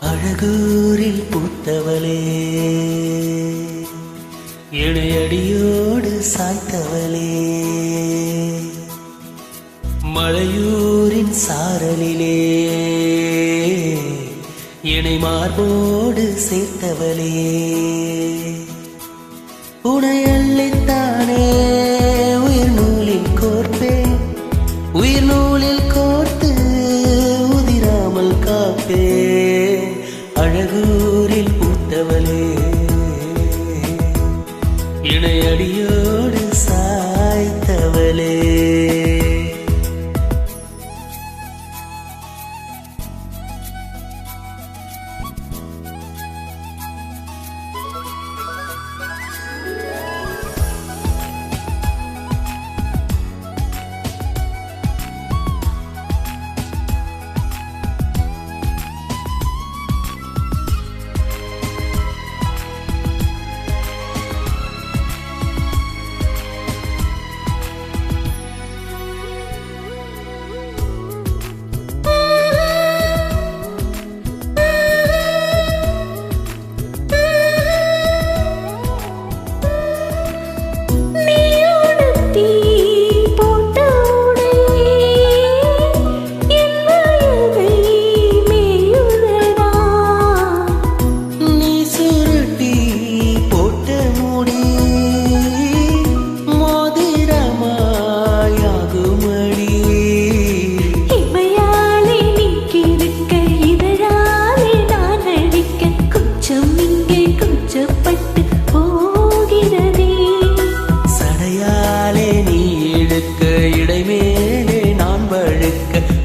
அழகூரில் பூத்தவளே, இணையடியோடு சாய்த்தவளே, மலையூரின் சாரலிலே இணை மார்போடு சேர்த்தவளே, உனையள்ளித்தானே உயிர் நூலில் கோர்ப்பேன், உயிர் நூலில் கோர்த்து உதிராமல் காப்பேன். அழகூரில் பூத்தவளே, இணையடியோடு சாய்த்தவளே,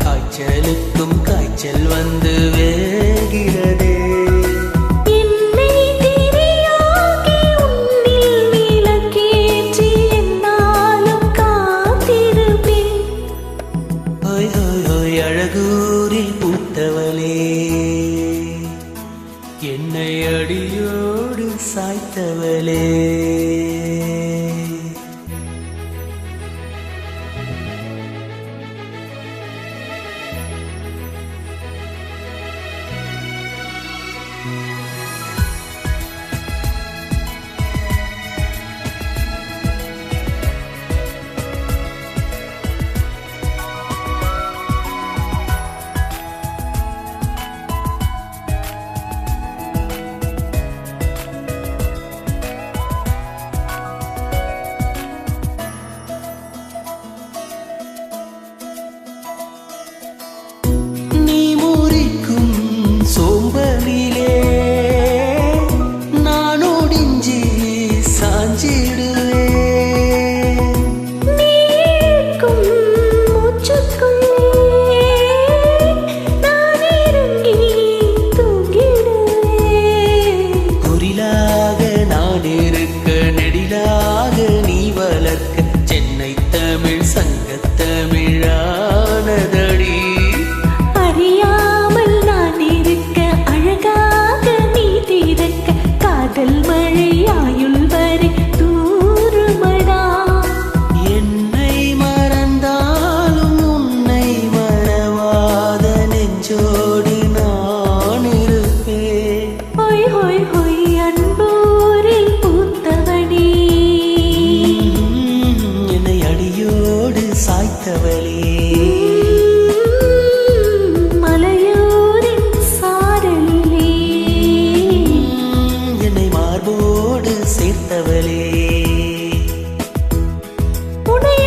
காய்ச்சலுக்கும் காய்ச்சல் வந்து வேகிறதே. என்னை திரியாக்கி உன்னில் விளக்கேற்றி என்னாலும் காத்திருப்பேன். ஓய் ஓய் ஓய் அழகூரில் பூத்தவளே, என்னை அடியோடு சாய்த்தவளே, சோம்பலிலே நான் ஒடிஞ்சி சாஞ்சிடுவேன். நீக்கும் மூச்சுக்குள்ளே நான் இறங்கி தூங்கிடுவேன். குரிலாக நான் இருக்க, நெடிலாக நீ வளர்க்க, சென்னை தமிழ் சங்கத்தமிழானதடி. காதல் மழை ஆயுள் வரை தூருமடா. என்னை மறந்தாலும் உன்னை மறவாத நெஞ்சோடு நான் இருப்பேன். ஹொய் ஹொய் ஹொய் அன்பூரில் பூத்தவனே, என்னை அடியோடு சாய்த்தவளே, மலையூரின் சாரலிலே மார்போடு சேர்த்தவளே, உனைய